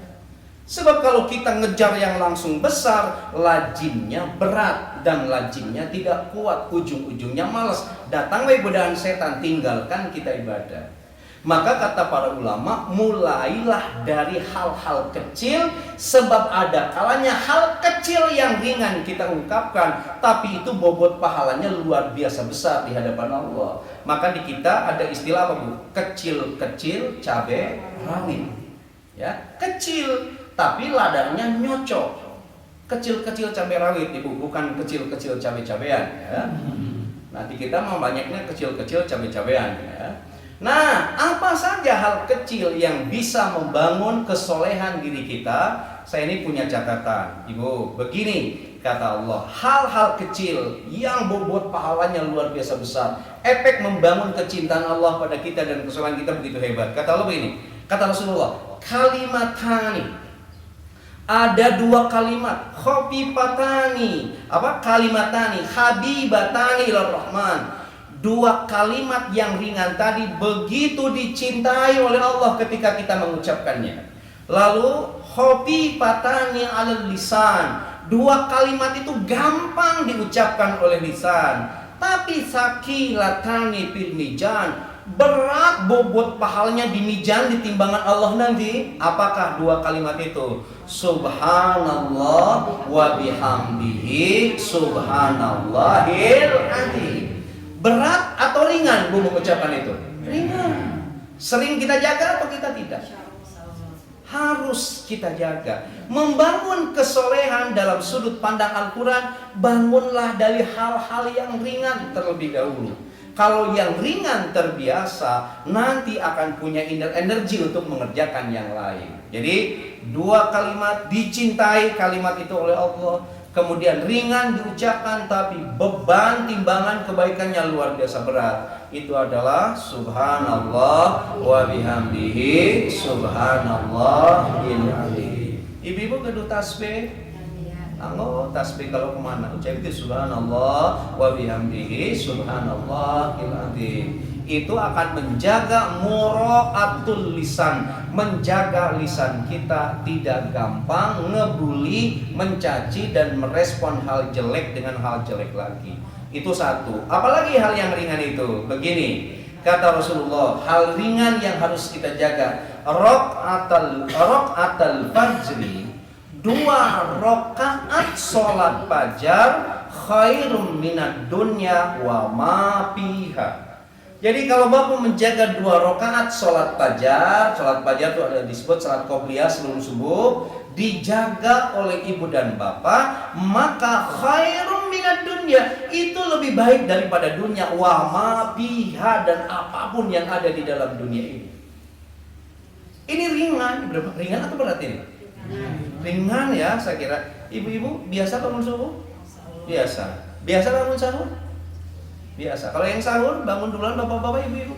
Sebab kalau kita ngejar yang langsung besar, lajimnya berat dan lajimnya tidak kuat, ujung-ujungnya malas. Datang godaan setan, tinggalkan kita ibadah. Maka kata para ulama, mulailah dari hal-hal kecil, sebab ada kalanya hal kecil yang ringan kita ungkapkan, tapi itu bobot pahalanya luar biasa besar di hadapan Allah. Maka di kita ada istilah apa Bu? Kecil-kecil cabai rawit. Ya, kecil tapi ladangnya nyocok. Kecil-kecil cabai rawit Ibu, bukan kecil-kecil cabai-cabean ya. Nanti kita mau banyaknya kecil-kecil cabai-cabean ya. Nah, apa saja hal kecil yang bisa membangun kesolehan diri kita? Saya ini punya catatan, Ibu. Begini kata Allah, hal-hal kecil yang bobot pahalanya luar biasa besar, efek membangun kecintaan Allah pada kita dan kesolehan kita begitu hebat. Kata Allah begini, kata Rasulullah, kalimatani, ada 2 kalimat, khafifatani, kalimatani, habibatani ilar rahman. 2 kalimat yang ringan tadi begitu dicintai oleh Allah ketika kita mengucapkannya. Lalu khafifatani 'alal lisan. 2 kalimat itu gampang diucapkan oleh lisan, tapi saqilatani fil mizan. Berat bobot pahalanya di mizan, di timbangan Allah nanti. Apakah 2 kalimat itu? Subhanallah wa bihamdihi subhanallahil azim. Berat atau ringan Bu mengucapkan itu? Ringan. Sering kita jaga atau kita tidak? Harus kita jaga. Membangun kesolehan dalam sudut pandang Al-Quran, bangunlah dari hal-hal yang ringan terlebih dahulu. Kalau yang ringan terbiasa, nanti akan punya energi untuk mengerjakan yang lain. Jadi 2 kalimat dicintai kalimat itu oleh Allah, kemudian ringan diucapkan, tapi beban timbangan kebaikannya luar biasa berat. Itu adalah subhanallah wa bihamdihi subhanallahil azim. Ibu-ibu kedu tasbih? Anggo tasbih kalau kemana? Ucap itu subhanallah wa bihamdihi subhanallahil azim. Itu akan menjaga mura'atul lisan, menjaga lisan kita tidak gampang ngebully, mencaci dan merespon hal jelek dengan hal jelek lagi. Itu satu. Apalagi hal yang ringan itu. Begini, kata Rasulullah, hal ringan yang harus kita jaga. Rok'atal fajri, 2 rakaat sholat fajar khairum minad dunya wa ma fiha. Jadi kalau bapak menjaga 2 rakaat sholat fajar itu ada disebut sholat qobliyah sebelum subuh, dijaga oleh ibu dan bapak, maka khairum minad dunya, itu lebih baik daripada dunia, wa ma fiha, dan apapun yang ada di dalam dunia ini. Ini ringan atau berat ini? Ringan ya, saya kira. Ibu-ibu biasa bangun subuh? Biasa bangun sahur? Biasa. Kalau yang sahur bangun duluan bapak-bapak, ibu-ibu?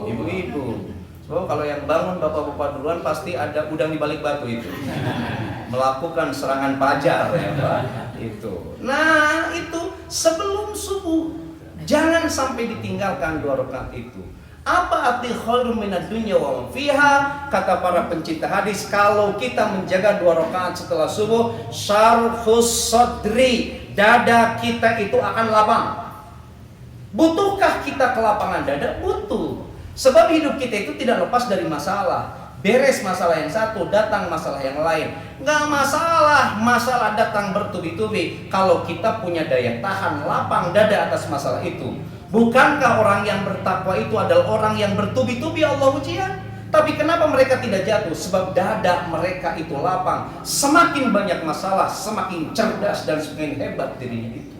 Ibu-ibu. So, kalau yang bangun bapak-bapak duluan pasti ada udang di balik batu itu. Melakukan serangan fajar ya Pak. Itu. Nah, itu sebelum subuh. Jangan sampai ditinggalkan 2 rakaat itu. Apa arti khairum minad dunya wa ma fiha? Kata para pencinta hadis, kalau kita menjaga 2 rakaat setelah subuh, syarhus sadri, dada kita itu akan lapang. Butuhkah kita kelapangan dada? Butuh. Sebab hidup kita itu tidak lepas dari masalah. Beres masalah yang satu, datang masalah yang lain. Nggak masalah datang bertubi-tubi. Kalau kita punya daya tahan, lapang dada atas masalah itu. Bukankah orang yang bertakwa itu adalah orang yang bertubi-tubi Allah ujian? Tapi kenapa mereka tidak jatuh? Sebab dada mereka itu lapang. Semakin banyak masalah, semakin cerdas dan semakin hebat dirinya itu.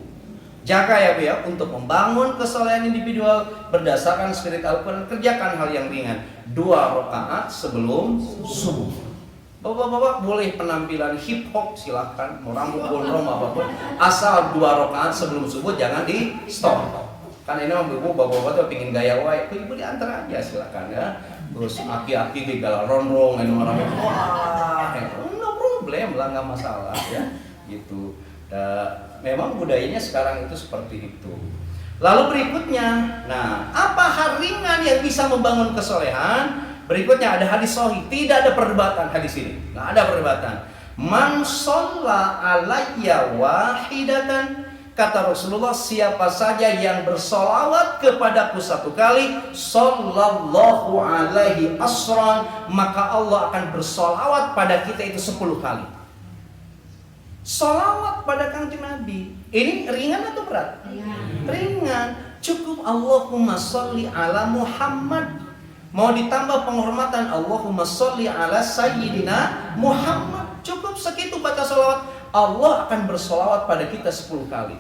Jaga ya Bu ya, untuk membangun kesolehan individual berdasarkan spirit Al-Quran, kerjakan hal yang ringan. 2 rakaat sebelum subuh. Bapak-bapak boleh penampilan hip hop silahkan, mau rambut gondrong apapun, asal 2 rakaat sebelum subuh jangan di stop. Karena ini ibu bapak-bapak tuh pingin gaya wae, ibu diantar aja silakan ya. Terus aki-aki di galang ronrong, ini orang wah, no problem lah, nggak masalah ya, gitu. Memang budayanya sekarang itu seperti itu. Lalu berikutnya, nah apa hal ringan yang bisa membangun kesolehan? Berikutnya ada hadis sahih, tidak ada perdebatan hadis ini, nggak ada perdebatan. Man shalla alayya wahidatan, kata Rasulullah, siapa saja yang bersolawat kepadaku 1 kali, sallallahu alaihi asran, maka Allah akan bersolawat pada kita itu 10 kali. Solawat pada Kanjeng Nabi. Ini ringan atau berat? Ringan. Cukup Allahumma sholli ala Muhammad. Mau ditambah penghormatan, Allahumma sholli ala Sayyidina Muhammad. Cukup segitu baca solawat. Allah akan bersolawat pada kita 10 kali.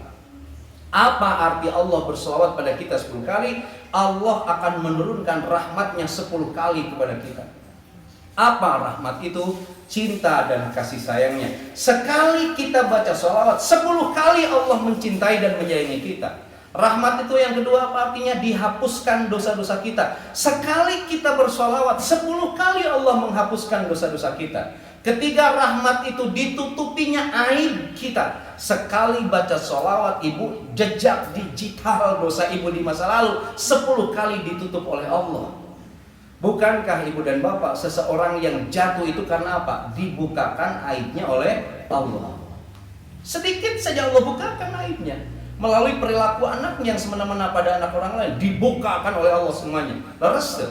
Apa arti Allah bersolawat pada kita 10 kali? Allah akan menurunkan rahmatnya 10 kali kepada kita. Apa rahmat itu? Cinta dan kasih sayangnya. Sekali kita baca sholawat, 10 kali Allah mencintai dan menyayangi kita. Rahmat itu yang kedua apa artinya? Dihapuskan dosa-dosa kita. Sekali kita bersolawat, 10 kali Allah menghapuskan dosa-dosa kita. Ketiga, rahmat itu ditutupinya aib kita. Sekali baca sholawat ibu, jejak digital dosa ibu di masa lalu 10 kali ditutup oleh Allah. Bukankah ibu dan bapak, seseorang yang jatuh itu karena apa? Dibukakan aibnya oleh Allah. Sedikit saja Allah bukakan aibnya. Melalui perilaku anaknya yang semena-mena pada anak orang lain, dibukakan oleh Allah semuanya. Leres tuh.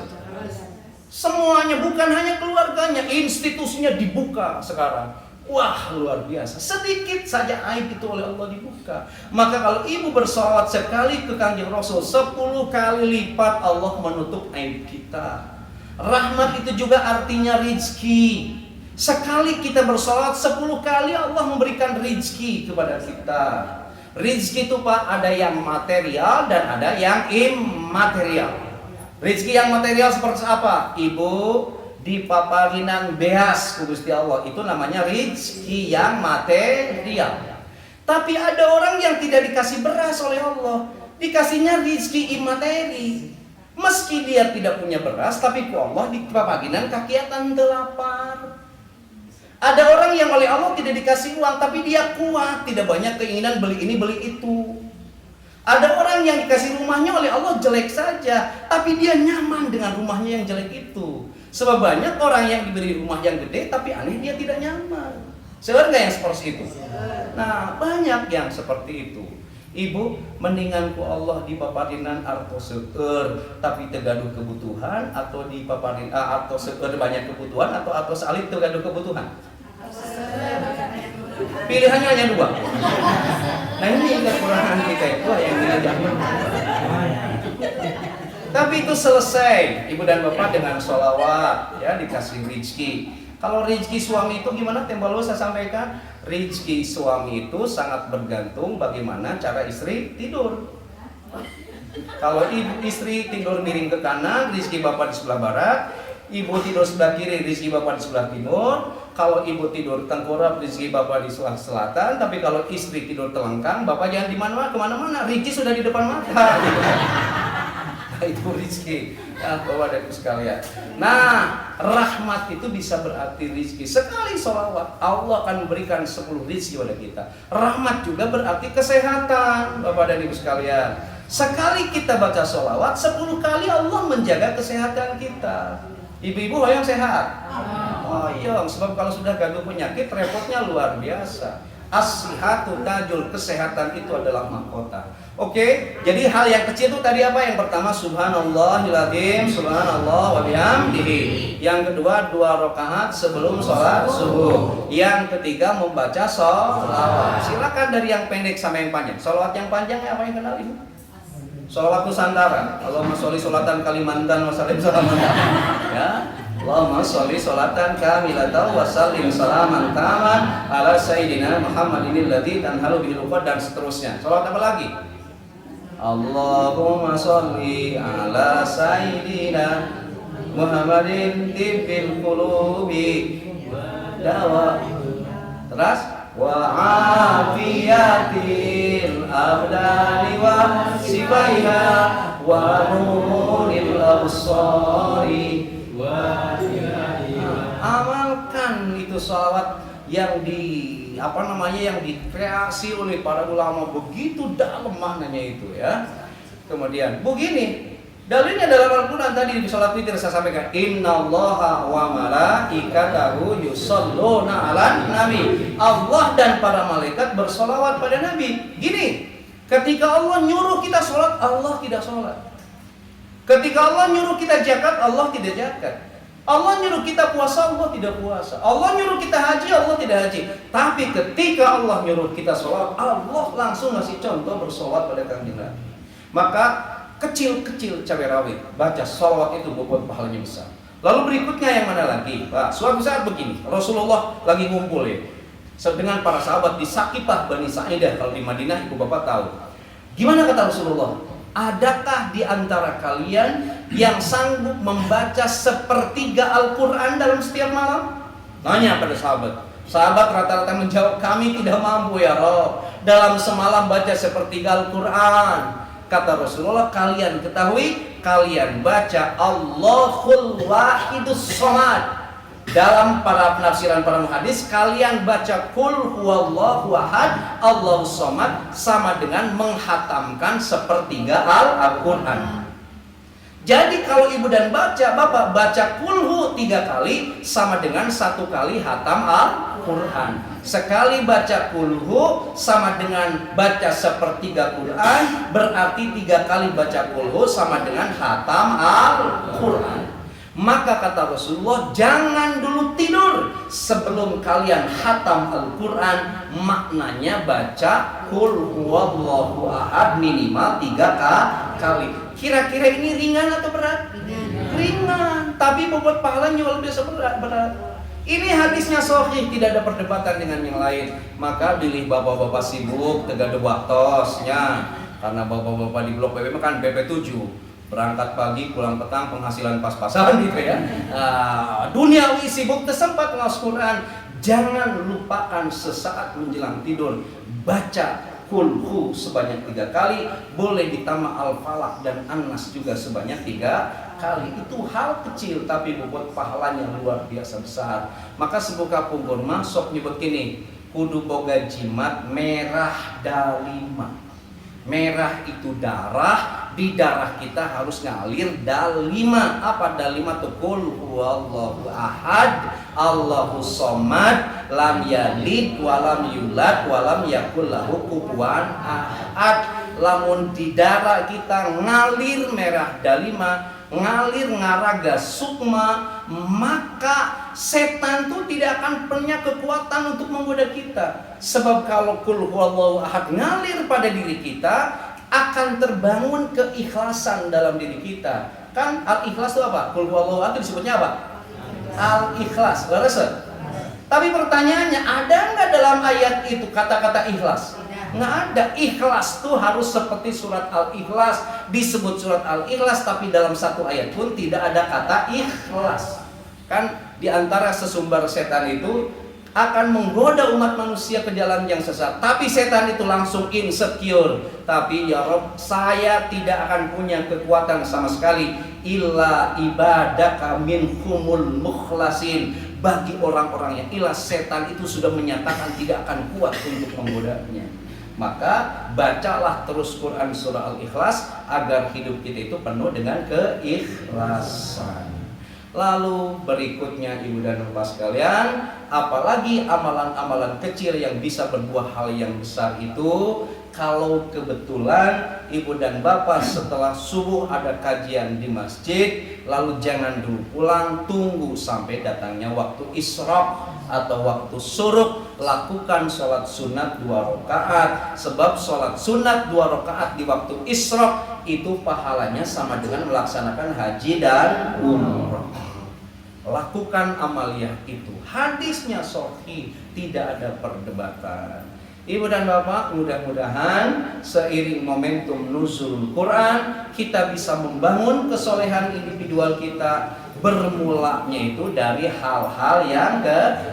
Semuanya, bukan hanya keluarganya, institusinya dibuka sekarang. Wah, luar biasa. Sedikit saja aib itu oleh Allah dibuka. Maka kalau ibu bersolawat sekali ke Kanjeng Rasul, 10 kali lipat Allah menutup aib kita. Rahmat itu juga artinya rizki. Sekali kita bersolawat, 10 kali Allah memberikan rizki kepada kita. Rizki itu Pak, ada yang material dan ada yang immaterial. Rizki yang material seperti apa? Ibu dipaparinan beas ku Gusti Allah, itu namanya rizki yang material. Tapi ada orang yang tidak dikasih beras oleh Allah, dikasihnya rizki imateri. Meski dia tidak punya beras, tapi ku Allah dipapaginan kakiatan lapar. Ada orang yang oleh Allah tidak dikasih uang, tapi dia kuat, tidak banyak keinginan beli ini beli itu. Ada orang yang dikasih rumahnya oleh Allah jelek saja, tapi dia nyaman dengan rumahnya yang jelek itu. Sebab banyak orang yang diberi rumah yang gede, tapi aneh dia tidak nyaman. Sebenarnya nggak yang seperti itu? Nah, banyak yang seperti itu. Ibu, mendingan ku Allah dipaparinan arto seueur tapi tegaduh kebutuhan, atau dipaparin arto seueur banyak kebutuhan, atau arto salit tegaduh kebutuhan. Pilihannya hanya 2. Nah ini kekurangan kita itu yang kita jangan. Tapi itu selesai ibu dan bapak dengan sholawat, ya dikasih rizki. Kalau rizki suami itu gimana? Tempo lalu saya sampaikan, rizki suami itu sangat bergantung bagaimana cara istri tidur. Kalau istri tidur miring ke kanan, rizki bapak di sebelah barat. Ibu tidur sebelah kiri, rizki bapak di sebelah timur. Kalau ibu tidur tengkurap, rizki bapak di sebelah selatan. Tapi kalau istri tidur telengkang, bapak jangan di mana-mana, kemana-mana. Rizki sudah di depan mata. Nah, itu rizki. Ya, bapak dan ibu sekalian. Nah, rahmat itu bisa berarti rizki. Sekali sholawat, Allah akan memberikan 10 rizki pada kita. Rahmat juga berarti kesehatan, bapak dan ibu sekalian. Sekali kita baca sholawat, 10 kali Allah menjaga kesehatan kita. Ibu-ibu yang sehat. Oh iya, sebab kalau sudah gaduh penyakit repotnya luar biasa. As-sihatu tajul, kesehatan itu adalah mahkota. Oke, jadi hal yang kecil itu tadi apa? Yang pertama subhanallahil azim, subhanallah wa bihamdihi. Yang kedua 2 rakaat sebelum sholat subuh. Yang ketiga membaca sholawat. Silakan dari yang pendek sampai yang panjang. Sholawat yang panjang apa yang kenal ibu? Sholawat Nusantara, Allahumma sholli sholatan Kalimantan wa sallim salaman. Ya, Allahumma sholli sholatan kamilatan wa sallim salaman taman ala sayyidina Muhammadin alladzi tanhalu bihil uqad, dan seterusnya. Sholawat apa lagi? Allahumma sholli ala sayyidina Muhammadin tibbil qulubi dawa. Terus wa afiyatil abdani wa sifaiha wa nuril absari wa amalkan itu sholawat yang yang dikreasi oleh para ulama, begitu dalam maknanya itu ya. Kemudian begini, dalilnya dalam Al-Quran tadi di sholat witir saya sampaikan, innallaha wa malaikatahu yusholluna 'alan nabi. Allah dan para malaikat bersolawat pada Nabi. Gini, ketika Allah nyuruh kita sholat, Allah tidak sholat. Ketika Allah nyuruh kita zakat, Allah tidak zakat. Allah nyuruh kita puasa, Allah tidak puasa. Allah nyuruh kita haji, Allah tidak haji. Tapi ketika Allah nyuruh kita sholat, Allah langsung ngasih contoh bersolawat pada Kanjeng Nabi. Maka kecil-kecil cabai rawit, baca sholawat itu bobot pahalanya besar. Lalu berikutnya yang mana lagi? Pak, suatu saat begini, Rasulullah lagi ngumpul ya, dengan para sahabat di Saqifah Bani Sa'idah. Kalau di Madinah ibu bapak tahu. Gimana kata Rasulullah? Adakah di antara kalian yang sanggup membaca sepertiga Al-Quran dalam setiap malam? Nanya pada sahabat. Sahabat rata-rata menjawab, kami tidak mampu ya Rabb, dalam semalam baca sepertiga Al-Quran. Kata Rasulullah, kalian ketahui, kalian baca Allahul Wahidus Shomad. Dalam para penafsiran para muhadis, kalian baca Qul huwallahu ahad, Allahus Shomad, sama dengan menghatamkan sepertiga Al-Quran. Jadi kalau ibu dan bapak baca Qulhu 3 kali, sama dengan 1 kali hatam Al-Quran. Sekali baca Qulhu sama dengan baca sepertiga Quran, berarti 3 kali baca Qulhu sama dengan hatam Al-Quran. Maka kata Rasulullah, jangan dulu tidur sebelum kalian hatam Al-Quran. Maknanya baca Qul huwallahu ahad minimal 3 kali. Kira-kira ini ringan atau berat? Ringan, tapi bobot pahalanya luar biasa berat. Ini hadisnya sahih, tidak ada perdebatan dengan yang lain. Maka pilih bapak-bapak sibuk tegaduh waktosnya, karena bapak-bapak di blok PP kan PP 7, berangkat pagi pulang petang, penghasilan pas-pasan gitu ya. Duniawi sibuk tersempat ngawas Quran. Jangan lupakan sesaat menjelang tidur baca Qulhu sebanyak 3 kali, boleh ditambah Al-Falaq dan An-Nas juga sebanyak 3 kali. Itu hal kecil tapi bobot pahalanya luar biasa besar. Maka sebuka punggur masuk nyebut gini, kudu boga jimat merah dalima. Merah itu darah, di darah kita harus ngalir dalima. Apa dalima tuh? Qul huwallahu ahad, Allahus shomad, lam yalid walam yulad walam yakul lahu kufuwan ahad. Lamun di darah kita ngalir merah dalima, ngalir ngaraga sukma, maka setan tuh tidak akan punya kekuatan untuk menggoda kita. Sebab kalau qul huwallahu ahad ngalir pada diri kita, akan terbangun keikhlasan dalam diri kita. Kan al-ikhlas itu apa? Qul huwallahu ahad disebutnya apa? Al-ikhlas. Laras? Tapi pertanyaannya, ada nggak dalam ayat itu kata-kata ikhlas? Nggak ada. Ikhlas tuh harus seperti surat Al-Ikhlas, disebut surat Al-Ikhlas, tapi dalam satu ayat pun tidak ada kata ikhlas. Kan di antara sesumber setan itu akan menggoda umat manusia ke jalan yang sesat. Tapi setan itu langsung insecure. Tapi ya Rob, saya tidak akan punya kekuatan sama sekali illa ibadaka minhumul mukhlasin. Bagi orang-orang yang ikhlas, setan itu sudah menyatakan tidak akan kuat untuk menggodanya. Maka bacalah terus Quran surah Al-Ikhlas agar hidup kita itu penuh dengan keikhlasan. Lalu berikutnya ibu dan bapak sekalian, apalagi amalan-amalan kecil yang bisa berbuah hal yang besar itu, kalau kebetulan ibu dan bapak setelah subuh ada kajian di masjid, lalu jangan dulu pulang, tunggu sampai datangnya waktu isyraq atau waktu syuruk, lakukan sholat sunat 2 rakaat. Sebab sholat sunat 2 rakaat di waktu isyraq itu pahalanya sama dengan melaksanakan haji dan umrah. Lakukan amaliyah itu, hadisnya sahih, tidak ada perdebatan. Ibu dan bapak, mudah-mudahan seiring momentum nuzul Quran, kita bisa membangun kesolehan individual kita. Bermulanya itu dari hal-hal yang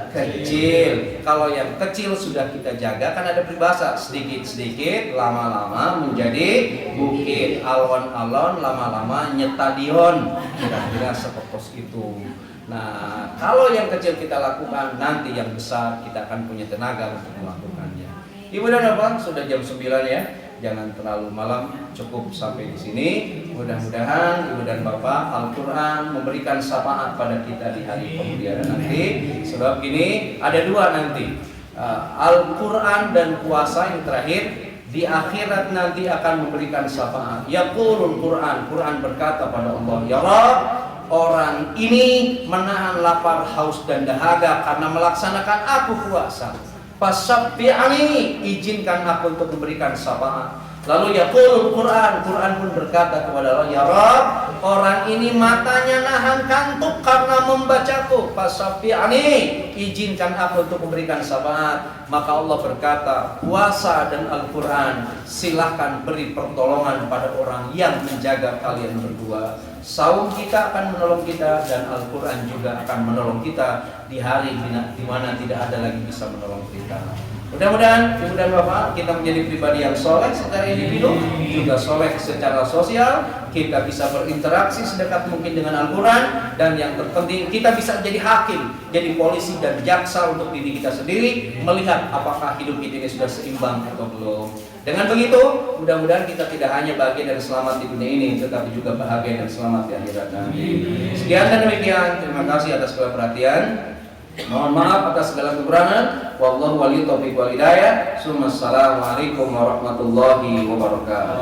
kecil. Kalau yang kecil sudah kita jaga, kan ada peribahasa, sedikit-sedikit lama-lama menjadi bukit, alon-alon lama-lama nyetadion. Kira-kira seperti itu. Nah, kalau yang kecil kita lakukan, nanti yang besar kita akan punya tenaga untuk melakukannya. Ibu dan bapak, sudah jam 9 ya. Jangan terlalu malam, cukup sampai di sini. Mudah-mudahan ibu dan bapak, Al-Quran memberikan syafaat pada kita di hari kemudian nanti. Sebab gini, ada 2 nanti, Al-Quran dan puasa yang terakhir. Di akhirat nanti akan memberikan syafaat. Yaqulul Quran, Quran berkata pada Allah, ya Rabb, orang ini menahan lapar, haus dan dahaga karena melaksanakan aku puasa. Fasabbi'ani, izinkan aku untuk memberikan syafaat. Lalu yaqulul Quran, Quran pun berkata kepada Allah, ya Rabb, orang ini matanya nahan kantuk karena membacaku. Fasabbi'ani, izinkan aku untuk memberikan syafaat. Maka Allah berkata, puasa dan Al-Quran silahkan beri pertolongan pada orang yang menjaga kalian berdua. Saum kita akan menolong kita, dan Al-Quran juga akan menolong kita di hari di mana tidak ada lagi bisa menolong kita. Mudah-mudahan ibu dan bapak, kita menjadi pribadi yang soleh secara individu, juga soleh secara sosial. Kita bisa berinteraksi sedekat mungkin dengan Al-Quran, dan yang terpenting kita bisa jadi hakim, jadi polisi dan jaksa untuk diri kita sendiri, melihat apakah hidup kita ini sudah seimbang atau belum. Dengan begitu, mudah-mudahan kita tidak hanya bahagia dan selamat di dunia ini, tetapi juga bahagia dan selamat di akhirat nanti. Sekian dan demikian, terima kasih atas segala perhatian. Mohon maaf atas segala kekurangan. Wallahu waliyut taufiq wal hidayah. Assalamualaikum warahmatullahi wabarakatuh.